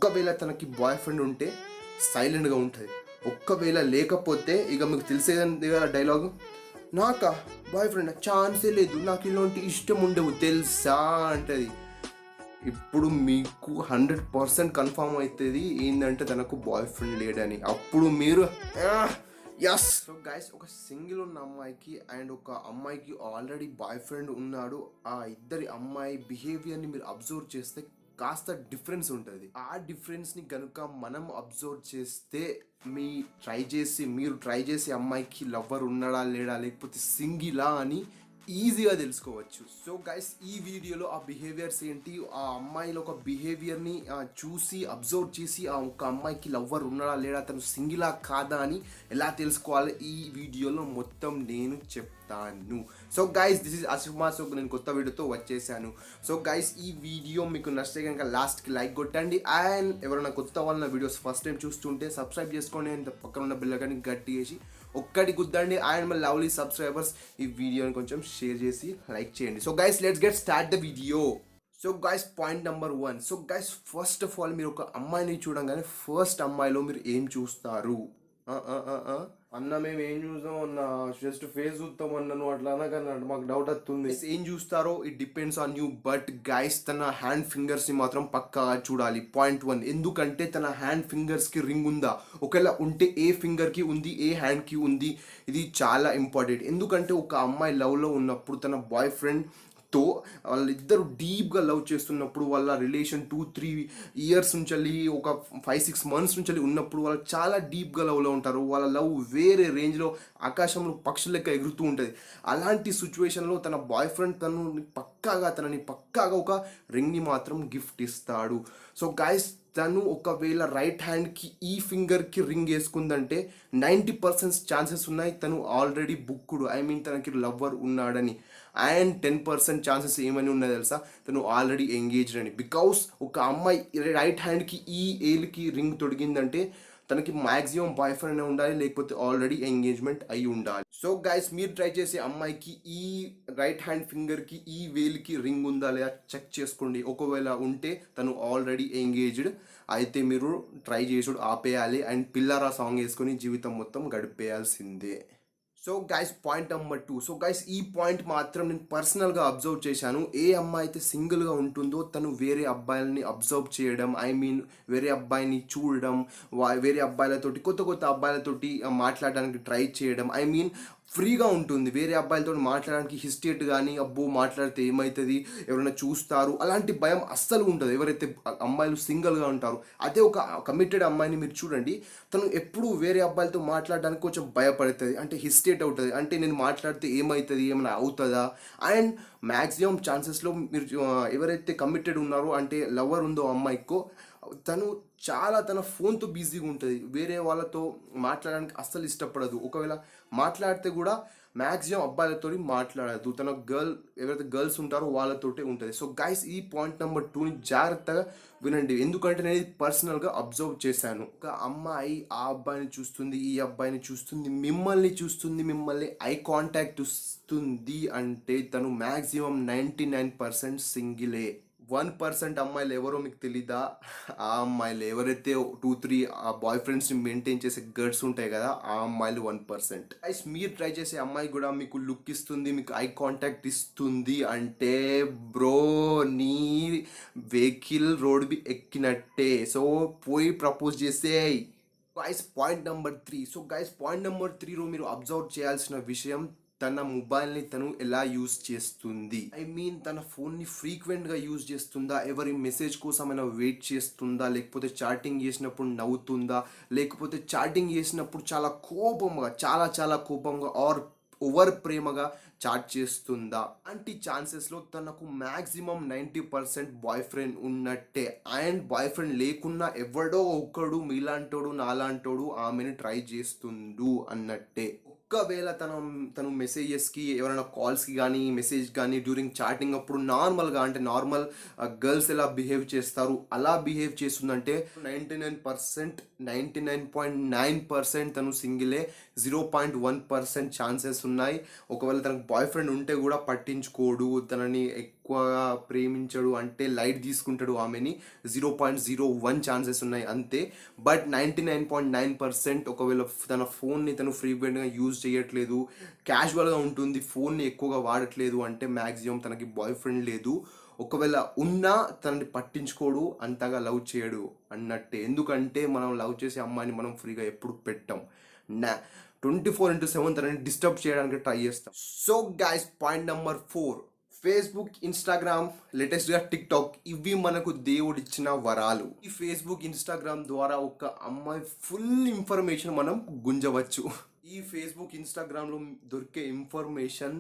ఒక్కవేళ తనకి boy friend ఉంటే సైలెంట్గా ఉంటుంది, ఒక్కవేళ లేకపోతే ఇక మీకు తెలిసేది కదా డైలాగు, నాకా బాయ్ ఫ్రెండ్ ఛాన్సే లేదు, నాకు ఇలాంటి ఇష్టం ఉండవు తెలుసా అంటది. ఇప్పుడు మీకు 100% కన్ఫామ్ అవుతుంది ఏంటంటే తనకు బాయ్ ఫ్రెండ్ లేడని. అప్పుడు మీరు ఎస్. సో గైస్, ఒక సింగిల్ ఉన్న అమ్మాయికి అండ్ ఒక అమ్మాయికి ఆల్రెడీ బాయ్ ఫ్రెండ్ ఉన్నాడు, ఆ ఇద్దరి అమ్మాయి బిహేవియర్ని మీరు అబ్జర్వ్ చేస్తే కాస్త డిఫరెన్స్ ఉంటుంది. ఆ డిఫరెన్స్ని కనుక మనం అబ్జర్వ్ చేస్తే మీరు ట్రై చేసే అమ్మాయికి లవ్వర్ ఉన్నాడా లేడా, లేకపోతే సింగిలా అని ఈజీగా తెలుసుకోవచ్చు. సో గైస్, ఈ వీడియోలో ఆ బిహేవియర్స్ ఏంటి, ఆ అమ్మాయిలో ఒక బిహేవియర్ని చూసి అబ్జర్వ్ చేసి ఆ ఒక అమ్మాయికి లవ్వర్ ఉన్నాడా లేడా, తను సింగిలా కాదా అని ఎలా తెలుసుకోవాలి ఈ వీడియోలో మొత్తం నేను చెప్తాను. So guys, this is as if. So నేను కొత్త వీడియోతో వచ్చేసాను. సో గైస్, ఈ వీడియో మీకు నచ్చితే కనుక లాస్ట్కి లైక్ కొట్టండి. అండ్ ఎవరైనా కొత్త వాళ్ళ వీడియోస్ ఫస్ట్ టైం చూస్తుంటే సబ్స్క్రైబ్ చేసుకోండి. అండ్ పక్కన ఉన్న బెల్ ఐకాన్ని గట్టి చేసి ఒక్కటి గుద్దండి. అండ్ మై లవ్లీ సబ్స్క్రైబర్స్, ఈ వీడియోని కొంచెం షేర్ చేసి లైక్ చేయండి. So guys, let's get start the video. So guys, point number 1. So guys, first of all మీరు ఒక అమ్మాయిని చూడంగానే ఫస్ట్ అమ్మాయిలో మీరు ఏం చూస్తారు? అన్న మేము ఏం చూసాం అన్న, జస్ట్ ఫేస్ చూస్తాం అన్న, నువ్వు అట్లా అనకన్నాడు, మాకు డౌట్ వస్తుంది. ఏం చూస్తారో it depends on you. But guys, తన హ్యాండ్ ఫింగర్స్ ని మాత్రం పక్కా చూడాలి. పాయింట్ 1. ఎందుకంటే తన హ్యాండ్ ఫింగర్స్ కి రింగ్ ఉందా, ఒకవేళ ఉంటే ఏ ఫింగర్ కి ఉంది, ఏ హ్యాండ్ కి ఉంది, ఇది చాలా ఇంపార్టెంట్. ఎందుకంటే ఒక అమ్మాయి లవ్ లో ఉన్నప్పుడు తన బాయ్ ఫ్రెండ్ తో వాళ్ళిద్దరు డీప్గా లవ్ చేస్తున్నప్పుడు, వాళ్ళ రిలేషన్ 2-3 ఇయర్స్ నుంచి ఒక 5-6 మంత్స్ నుంచి ఉన్నప్పుడు వాళ్ళు చాలా డీప్గా లవ్లో ఉంటారు. వాళ్ళ లవ్ వేరే రేంజ్లో ఆకాశంలో పక్షుల లెక్క ఎగురుతూ ఉంటుంది. అలాంటి సిచ్యువేషన్లో తన బాయ్ ఫ్రెండ్ తనని పక్కాగా ఒక రింగ్ని మాత్రం గిఫ్ట్ ఇస్తాడు. సో గైస్, తను ఒకవేళ రైట్ హ్యాండ్కి ఈ ఫింగర్కి రింగ్ వేసుకుందంటే 90% ఛాన్సెస్ ఉన్నాయి తను ఆల్రెడీ బుక్డ్, తనకి లవ్వర్ ఉన్నాడని. అండ్ 10% ఛాన్సెస్ ఏమని ఉన్నది తెలుసా, తను ఆల్రెడీ ఎంగేజ్డ్ అని. బికాస్ ఒక అమ్మాయి రైట్ హ్యాండ్కి ఈ ఏలుకి రింగ్ తొడిగిందంటే తనకి మ్యాక్సిమం బాయ్ ఫ్రెండ్ ఉండాలి, లేకపోతే ఆల్రెడీ ఎంగేజ్మెంట్ అయి ఉండాలి. సో గైస్, మీరు ట్రై చేసే అమ్మాయికి ఈ రైట్ హ్యాండ్ ఫింగర్కి ఈ వేలుకి రింగ్ ఉందా లేదా చెక్ చేసుకోండి. ఒకవేళ ఉంటే తను ఆల్రెడీ ఎంగేజ్డ్ అయితే మీరు ట్రై చేసుడు ఆపేయాలి అండ్ పిల్లరా సాంగ్ వేసుకొని జీవితం మొత్తం గడిపేయాల్సిందే. So guys, point number 2. So guys, ఈ పాయింట్ మాత్రం నేను పర్సనల్గా అబ్జర్వ్ చేశాను. ఏ అమ్మాయి అయితే సింగిల్గా ఉంటుందో తను వేరే అబ్బాయిలని అబ్జర్వ్ చేయడం, వేరే అబ్బాయిని చూడడం, వేరే అబ్బాయిలతోటి కొత్త అబ్బాయిలతోటి మాట్లాడడానికి ట్రై చేయడం, ఫ్రీగా ఉంటుంది. వేరే అబ్బాయిలతో మాట్లాడడానికి హిస్టేట్ కానీ, అబ్బో మాట్లాడితే ఏమవుతుంది, ఎవరైనా చూస్తారు, అలాంటి భయం అస్సలు ఉంటుంది ఎవరైతే అమ్మాయిలు సింగిల్గా ఉంటారు. అదే ఒక కమిటెడ్ అమ్మాయిని మీరు చూడండి, తను ఎప్పుడు వేరే అబ్బాయిలతో మాట్లాడడానికి కొంచెం భయపడుతుంది, అంటే హిస్టేట్ అవుతుంది, అంటే నేను మాట్లాడితే ఏమవుతుంది, ఏమైనా అవుతుందా. అండ్ మ్యాక్సిమం ఛాన్సెస్లో మీరు ఎవరైతే కమిటెడ్ ఉన్నారో, అంటే లవర్ ఉందో అమ్మాయికో, తను తన ఫోన్తో బిజీగా ఉంటుంది, వేరే వాళ్ళతో మాట్లాడడానికి అస్సలు ఇష్టపడదు. ఒకవేళ మాట్లాడితే కూడా మ్యాక్సిమం అబ్బాయిలతో మాట్లాడదు, తన ఎవరైతే గర్ల్స్ ఉంటారో వాళ్ళతోటే ఉంటుంది. సో గైస్, ఈ పాయింట్ నెంబర్ 2ని జాగ్రత్తగా వినండి, ఎందుకంటే నేను ఇది పర్సనల్గా అబ్జర్వ్ చేశాను. ఒక అమ్మాయి ఆ అబ్బాయిని చూస్తుంది, ఈ అబ్బాయిని చూస్తుంది, మిమ్మల్ని ఐ కాంటాక్ట్ ఇస్తుంది అంటే తను మ్యాక్సిమం 99% సింగిలే. 1% అమ్మాయిలు ఎవరో మీకు తెలీదా? ఆ అమ్మాయిలు ఎవరైతే 2-3 ఆ బాయ్ ఫ్రెండ్స్ని మెయింటైన్ చేసే గర్ల్స్ ఉంటాయి కదా, ఆ అమ్మాయిలు 1%. గైస్, మీరు ట్రై చేసే అమ్మాయి కూడా మీకు లుక్ ఇస్తుంది, మీకు ఐ కాంటాక్ట్ ఇస్తుంది అంటే బ్రో నీ వెహికల్ రోడ్ బి ఎక్కినట్టే. సో పోయి ప్రపోజ్ చేసేయ్. Guys, point number 3. So guys, point number 3లో మీరు అబ్జర్వ్ చేయాల్సిన విషయం, తన మొబైల్ని తను ఎలా యూజ్ చేస్తుంది. తన ఫోన్ని ఫ్రీక్వెంట్గా యూజ్ చేస్తుందా, ఎవరి మెసేజ్ కోసం అయినా వెయిట్ చేస్తుందా, లేకపోతే చాటింగ్ చేసినప్పుడు నవ్వుతుందా, లేకపోతే చాటింగ్ చేసినప్పుడు చాలా కోపంగా ఆర్ ఓవర్ ప్రేమగా చాట్ చేస్తుందా. అంటే ఛాన్సెస్లో తనకు మ్యాక్సిమం 90% బాయ్ ఫ్రెండ్ ఉన్నట్టే. అండ్ బాయ్ ఫ్రెండ్ లేకున్నా ఎవడో ఒక్కడు మీలాంటోడు నాలాంటోడు ఆమెను ట్రై చేస్తుండు అన్నట్టే. ఒక్కవేళ తను మెసేజెస్కి, ఎవరైనా కాల్స్కి కానీ మెసేజ్ కానీ డ్యూరింగ్ చాటింగ్ అప్పుడు నార్మల్ గర్ల్స్ ఎలా బిహేవ్ చేస్తారు అలా బిహేవ్ చేస్తుందంటే 99.9% తను సింగిలే. 0.1% ఛాన్సెస్ ఉన్నాయి. ఒకవేళ తనకు బాయ్ ఫ్రెండ్ ఉంటే కూడా పట్టించుకోడు, తనని ఎక్కువ ఎక్కువగా ప్రేమించడు అంటే లైట్ తీసుకుంటాడు ఆమెని 0.01 ఛాన్సెస్ ఉన్నాయి అంతే. బట్ 99.9% ఒకవేళ తన ఫోన్ని తను ఫ్రీక్వెంట్గా యూజ్ చేయట్లేదు, క్యాజువల్గా ఉంటుంది, ఫోన్ని ఎక్కువగా వాడట్లేదు అంటే మ్యాక్సిమం తనకి బాయ్ ఫ్రెండ్ లేదు. ఒకవేళ ఉన్నా తనని పట్టించుకోడు, అంతగా లవ్ చేయడు అన్నట్టే. ఎందుకంటే మనం లవ్ చేసే అమ్మాయిని మనం ఫ్రీగా ఎప్పుడు పెట్టాం, 24/7 తనని డిస్టర్బ్ చేయడానికి ట్రై చేస్తాం. So guys, point number 4, Facebook, Instagram, లేటెస్ట్గా టిక్టాక్, ఇవి మనకు దేవుడిచ్చిన వరాలు. ఈ ఫేస్బుక్, ఇన్స్టాగ్రామ్ ద్వారా ఒక అమ్మాయి ఫుల్ ఇన్ఫర్మేషన్ మనం గుంజవచ్చు. ఈ ఫేస్బుక్, ఇన్స్టాగ్రామ్లో దొరికే ఇన్ఫర్మేషన్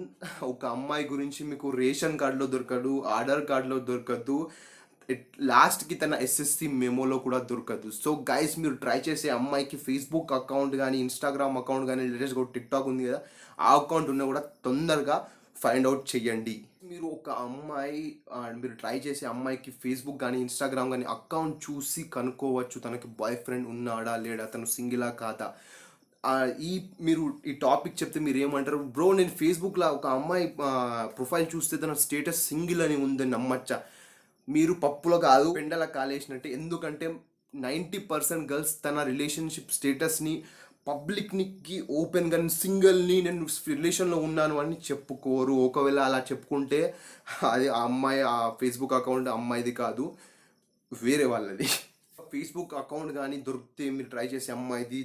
ఒక అమ్మాయి గురించి మీకు రేషన్ కార్డులో దొరకదు, ఆధార్ కార్డులో దొరకదు, లాస్ట్కి తన ఎస్ఎస్సి మెమోలో కూడా దొరకదు. సో గైస్, మీరు ట్రై చేసే అమ్మాయికి ఫేస్బుక్ అకౌంట్ కానీ, ఇన్స్టాగ్రామ్ అకౌంట్ కానీ, లేటెస్ట్గా టిక్టాక్ ఉంది కదా, ఆ అకౌంట్ ఉన్నా కూడా తొందరగా ఫైండ్ అవుట్ చేయండి. మీరు ఒక అమ్మాయి, మీరు ట్రై చేసే అమ్మాయికి ఫేస్బుక్ కానీ, ఇన్స్టాగ్రామ్ కానీ అకౌంట్ చూసి కనుక్కోవచ్చు తనకి బాయ్ ఫ్రెండ్ ఉన్నాడా లేడా, తను సింగిలా కాదా. మీరు ఈ టాపిక్ చెప్తే మీరు ఏమంటారు, బ్రో నేను ఫేస్బుక్లో ఒక అమ్మాయి ప్రొఫైల్ చూస్తే తన స్టేటస్ సింగిల్ అని ఉందని నమ్మచ్చా? మీరు పప్పులో కాదు పెండల కాలేసినట్టే. ఎందుకంటే 90% గర్ల్స్ తన రిలేషన్షిప్ స్టేటస్ని పబ్లిక్కి ఓపెన్గా సింగిల్ని నేను రిలేషన్లో ఉన్నాను అని చెప్పుకోరు. ఒకవేళ అలా చెప్పుకుంటే అది ఆ అమ్మాయి, ఆ ఫేస్బుక్ అకౌంట్ అమ్మాయిది కాదు, వేరే వాళ్ళది. ఫేస్బుక్ అకౌంట్ కానీ దొరికితే మీరు ట్రై చేసే అమ్మాయిది,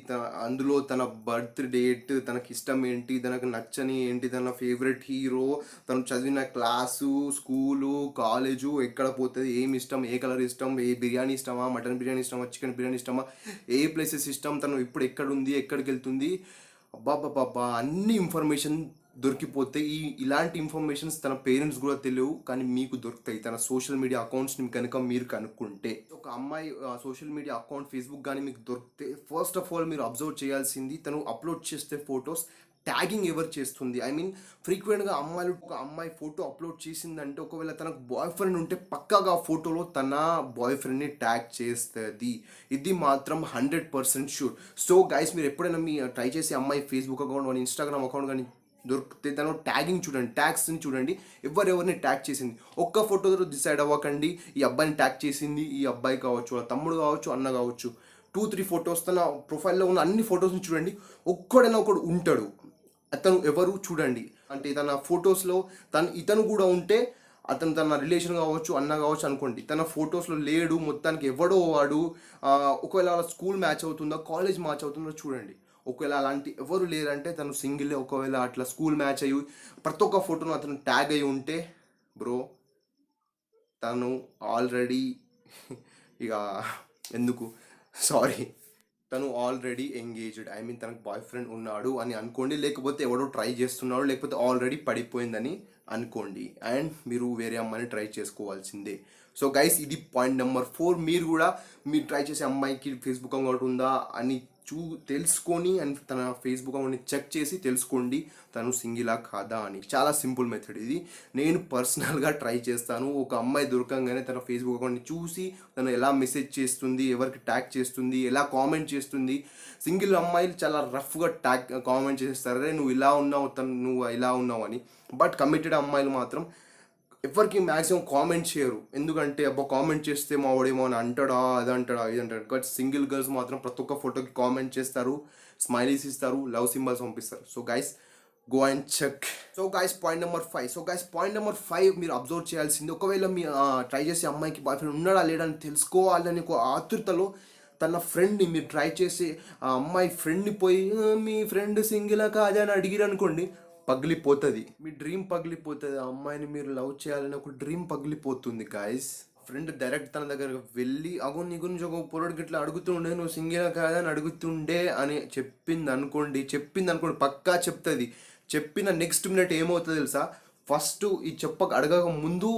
అందులో తన బర్త్ డేట్, తనకి ఇష్టం ఏంటి, తనకు నచ్చని ఏంటి, తన ఫేవరెట్ హీరో, తను చదివిన క్లాసు, స్కూలు, కాలేజు, ఎక్కడ పోతుంది, ఏమి ఇష్టం, ఏ కలర్ ఇష్టం, ఏ బిర్యానీ ఇష్టమా, మటన్ బిర్యానీ ఇష్టమా, చికెన్ బిర్యానీ ఇష్టమా, ఏ ప్లేసెస్ ఇష్టం, తను ఇప్పుడు ఎక్కడుంది, ఎక్కడికి వెళ్తుంది, అబ్బాబ్బాబ్బా అన్ని ఇన్ఫర్మేషన్ దొరికిపోతే. ఇలాంటి ఇన్ఫర్మేషన్స్ తన పేరెంట్స్ కూడా తెలియవు, కానీ మీకు దొరుకుతాయి తన సోషల్ మీడియా అకౌంట్స్ని కనుక మీరు కనుక్కుంటే. ఒక అమ్మాయి సోషల్ మీడియా అకౌంట్ ఫేస్బుక్ కానీ మీకు దొరికితే, ఫస్ట్ ఆఫ్ ఆల్ మీరు అబ్జర్వ్ చేయాల్సింది, తను అప్లోడ్ చేస్తే ఫొటోస్ ట్యాగింగ్ ఎవరు చేస్తుంది. ఐ మీన్ ఫ్రీక్వెంట్గా అమ్మాయిలు, ఒక అమ్మాయి ఫోటో అప్లోడ్ చేసిందంటే ఒకవేళ తనకు బాయ్ ఫ్రెండ్ ఉంటే పక్కాగా ఆ ఫోటోలో తన బాయ్ ఫ్రెండ్ని ట్యాగ్ చేస్తుంది. ఇది మాత్రం 100% షూర్. సో గైస్, మీరు ఎప్పుడైనా మీ ట్రై చేసే అమ్మాయి ఫేస్బుక్ అకౌంట్ కానీ, ఇన్స్టాగ్రామ్ అకౌంట్ కానీ దొరికితే తను ట్యాగింగ్ చూడండి, ట్యాగ్స్ని చూడండి, ఎవరెవరిని ట్యాగ్ చేసింది. ఒక్క ఫోటోతో డిసైడ్ అవ్వకండి ఈ అబ్బాయిని ట్యాగ్ చేసింది ఈ అబ్బాయి కావచ్చు, వాళ్ళ తమ్ముడు కావచ్చు, అన్న కావచ్చు. 2-3 ఫొటోస్ తన ప్రొఫైల్లో ఉన్న అన్ని ఫొటోస్ని చూడండి, ఒక్కడైనా ఒకడు ఉంటాడు, అతను ఎవరు చూడండి. అంటే తన ఫొటోస్లో ఇతను కూడా ఉంటే అతను తన రిలేషన్ కావచ్చు, అన్న కావచ్చు అనుకోండి. తన ఫొటోస్లో లేడు, మొత్తానికి ఎవడో వాడు. ఒకవేళ స్కూల్ మ్యాచ్ అవుతుందో, కాలేజ్ మ్యాచ్ అవుతుందో చూడండి. ఒకవేళ అలాంటి ఎవరు లేరంటే తను సింగిలే. ఒకవేళ అట్లా స్కూల్ మ్యాచ్ అయ్యి ప్రతి ఒక్క ఫోటోను అతను ట్యాగ్ అయ్యి ఉంటే బ్రో తను ఆల్రెడీ ఇక ఎందుకు సారీ తను ఆల్రెడీ ఎంగేజ్డ్, ఐ మీన్ తనకు బాయ్ ఫ్రెండ్ ఉన్నాడు అని అనుకోండి. లేకపోతే ఎవడో ట్రై చేస్తున్నాడు, లేకపోతే ఆల్రెడీ పడిపోయిందని అనుకోండి. అండ్ మీరు వేరే అమ్మాయిని ట్రై చేసుకోవాల్సిందే. సో గైస్, ఇది పాయింట్ నెంబర్ 4. మీరు కూడా మీరు ట్రై చేసే అమ్మాయికి ఫేస్బుక్ అకౌంట్ ఉందా అని తెలుసుకొని, అండ్ తన ఫేస్బుక్ అకౌంట్ని చెక్ చేసి తెలుసుకోండి తను సింగిలా కాదా అని. చాలా సింపుల్ మెథడ్ ఇది. నేను పర్సనల్గా ట్రై చేస్తాను. ఒక అమ్మాయి దొరకంగానే తన ఫేస్బుక్ అకౌంట్ని చూసి తను ఎలా మెసేజ్ చేస్తుంది, ఎవరికి ట్యాగ్ చేస్తుంది, ఎలా కామెంట్ చేస్తుంది. సింగిల్ అమ్మాయిలు చాలా రఫ్గా కామెంట్ చేస్తారు, నువ్వు ఇలా ఉన్నావు, నువ్వు ఇలా ఉన్నావు అని. బట్ కమిటెడ్ అమ్మాయిలు మాత్రం ఎవరికి మ్యాక్సిమం కామెంట్ చేయరు. ఎందుకంటే అబ్బా కామెంట్ చేస్తే మా వాడేమో అని అంటాడా, అది అంటాడా, ఇది అంటాడు. బట్ సింగిల్ గర్ల్స్ మాత్రం ప్రతి ఒక్క ఫోటోకి కామెంట్ చేస్తారు, స్మైలీస్ ఇస్తారు, లవ్ సింబల్స్ పంపిస్తారు. So guys, go and check. So guys, point number 5 మీరు అబ్జర్వ్ చేయాల్సింది, ఒకవేళ మీ ట్రై చేసే అమ్మాయికి బాయ్ ఫ్రెండ్ ఉన్నాడా లేడా అని తెలుసుకోవాలని ఒక ఆతృతలో తన ఫ్రెండ్ని మీరు ట్రై చేసి ఆ అమ్మాయి ఫ్రెండ్ని పోయి మీ ఫ్రెండ్ సింగిలా కాదా అని అడిగిరు అనుకోండి, పగిలిపోతుంది, మీ డ్రీమ్ పగిలిపోతుంది. ఆ అమ్మాయిని మీరు లవ్ చేయాలని ఒక డ్రీమ్ పగిలిపోతుంది గాయస్. ఫ్రెండ్ డైరెక్ట్ తన దగ్గరకు వెళ్ళి అగో నీ గురించి ఒక పొరడికి ఇట్లా అడుగుతుండే, నువ్వు సింగిల్ కాదని అడుగుతుండే అని చెప్పింది అనుకోండి, పక్కా చెప్తుంది. చెప్పిన నెక్స్ట్ మినిట్ ఏమవుతుంది తెలుసా, ఫస్ట్ ఈ అడగక ముందు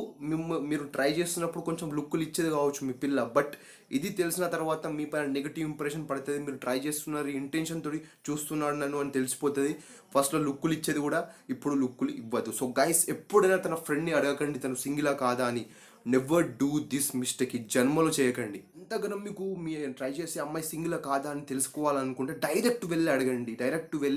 మీరు ట్రై చేస్తున్నప్పుడు కొంచెం లుక్కులు ఇచ్చేది కావచ్చు మీ పిల్ల. బట్ ఇది తెలిసిన తర్వాత మీ పైన నెగిటివ్ ఇంప్రెషన్ పడుతుంది. మీరు ట్రై చేస్తున్నారు ఇంటెన్షన్ తోటి చూస్తున్నాడు నన్ను అని తెలిసిపోతుంది. ఫస్ట్లో లుక్కులు ఇచ్చేది కూడా ఇప్పుడు లుక్కులు ఇవ్వదు. సో గైస్, ఎప్పుడైనా తన ఫ్రెండ్ని అడగకండి తను సింగిలా కాదా అని. నెవర్ డూ దిస్ మిస్టేక్, ఈ జన్మలో చేయకండి. ఎంతగానో మీకు మీ ట్రై చేసే అమ్మాయి సింగిలా కాదా అని తెలుసుకోవాలనుకుంటే డైరెక్ట్ వెళ్ళి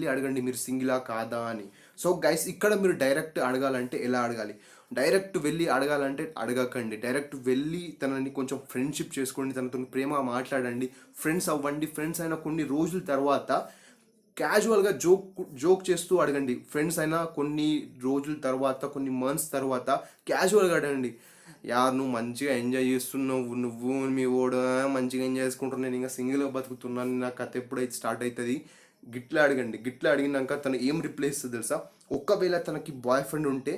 అడగండి మీరు సింగిలా కాదా అని. సో గైస్, ఇక్కడ మీరు డైరెక్ట్ అడగాలంటే ఎలా అడగాలి, డైరెక్ట్ వెళ్ళి అడగాలంటే అడగకండి. డైరెక్ట్ వెళ్ళి తనని కొంచెం ఫ్రెండ్షిప్ చేసుకోండి, తనతో ప్రేమగా మాట్లాడండి, ఫ్రెండ్స్ అవ్వండి. ఫ్రెండ్స్ అయిన కొన్ని రోజుల తర్వాత క్యాజువల్గా జోక్ చేస్తూ అడగండి. ఫ్రెండ్స్ అయినా కొన్ని రోజుల తర్వాత, కొన్ని మంత్స్ తర్వాత క్యాజువల్గా అడగండి, యార్ నువ్వు మంచిగా ఎంజాయ్ చేస్తున్నావు, నువ్వు మీ ఓడు మంచిగా ఎంజాయ్ చేసుకుంటున్నావు, నేను ఇంకా సింగిల్గా బతుకుతున్నాను, నా కథ ఎప్పుడైతే స్టార్ట్ అవుతుంది, గిట్లా అడగండి. గిట్లా అడిగినాక తను ఏం రిప్లై ఇస్తుంది తెలుసా? ఒకవేళ తనకి బాయ్ ఫ్రెండ్ ఉంటే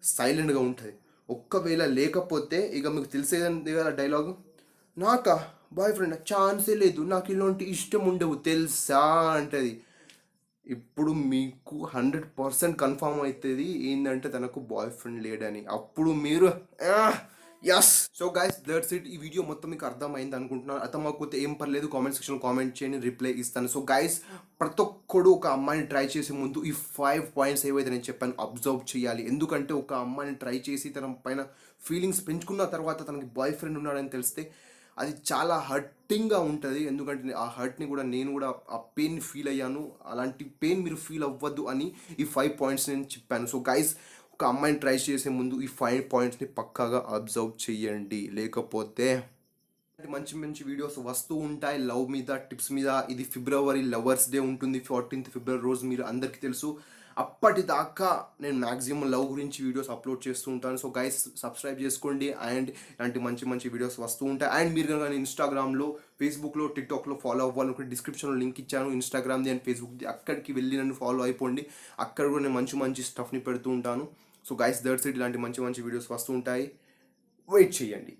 సైలెంట్గా ఉంటుంది. ఒక్కవేళ లేకపోతే ఇక మీకు తెలిసేది కదా డైలాగు, నాకా బాయ్ ఫ్రెండ్ ఛాన్సే లేదు, నాకు ఇలాంటి ఇష్టం ఉండవు తెలుసా అంటది. ఇప్పుడు మీకు 100% కన్ఫామ్ అవుతుంది ఏంటంటే తనకు బాయ్ ఫ్రెండ్ లేడని. అప్పుడు మీరు yes. So guys that's it. ఈ వీడియో మొత్తం మీకు అర్థమైంది అనుకుంటున్నాను. అర్థమవుతే ఏం పర్లేదు, కామెంట్ సెక్షన్లో కామెంట్ చేయండి, రిప్లై ఇస్తాను. సో గైస్, ప్రతి ఒక్కడు ఒక అమ్మాయిని ట్రై చేసే ముందు ఈ 5 పాయింట్స్ ఏవైతే నేను చెప్పాను అబ్జర్వ్ చేయాలి. ఎందుకంటే ఒక అమ్మాయిని ట్రై చేసి తన పైన ఫీలింగ్స్ పెంచుకున్న తర్వాత తనకి బాయ్ ఫ్రెండ్ ఉన్నాడని తెలిస్తే అది చాలా హర్టింగ్గా ఉంటుంది. ఎందుకంటే ఆ హర్ట్ని కూడా నేను కూడా ఆ పెయిన్ ఫీల్ అయ్యాను. అలాంటి పెయిన్ మీరు ఫీల్ అవ్వద్దు అని ఈ 5 పాయింట్స్ నేను చెప్పాను. సో గైస్, ఒక అమ్మాయిని ట్రై చేసే ముందు ఈ 5 పాయింట్స్ని పక్కాగా అబ్జర్వ్ చేయండి, లేకపోతే మంచి మంచి వీడియోస్ వస్తూ ఉంటాయి లవ్ మీద, టిప్స్ మీద. ఇది ఫిబ్రవరి లవర్స్ డే ఉంటుంది, 14th ఫిబ్రవరి రోజు, మీరు అందరికీ తెలుసు. అప్పటిదాకా నేను మ్యాక్సిమం లవ్ గురించి వీడియోస్ అప్లోడ్ చేస్తూ ఉంటాను. సో గైస్, సబ్స్క్రైబ్ చేసుకోండి. అండ్ ఇలాంటి మంచి మంచి వీడియోస్ వస్తూ ఉంటాయి. అండ్ మీరు కనుక ఇన్స్టాగ్రామ్లో, ఫేస్బుక్లో, టిక్టాక్లో ఫాలో అవ్వాలనుకుంటే డిస్క్రిప్షన్లో లింక్ ఇచ్చాను, ఇన్స్టాగ్రామ్ది అండ్ ఫేస్బుక్ది. అక్కడికి వెళ్ళి నన్ను ఫాలో అయిపోండి. అక్కడ కూడా నేను మంచి మంచి స్టఫ్ని పెడుతూ ఉంటాను. So guys that's it. ఇలాంటి మంచి మంచి వీడియోస్ వస్తూ ఉంటాయి, వెయిట్ చేయండి.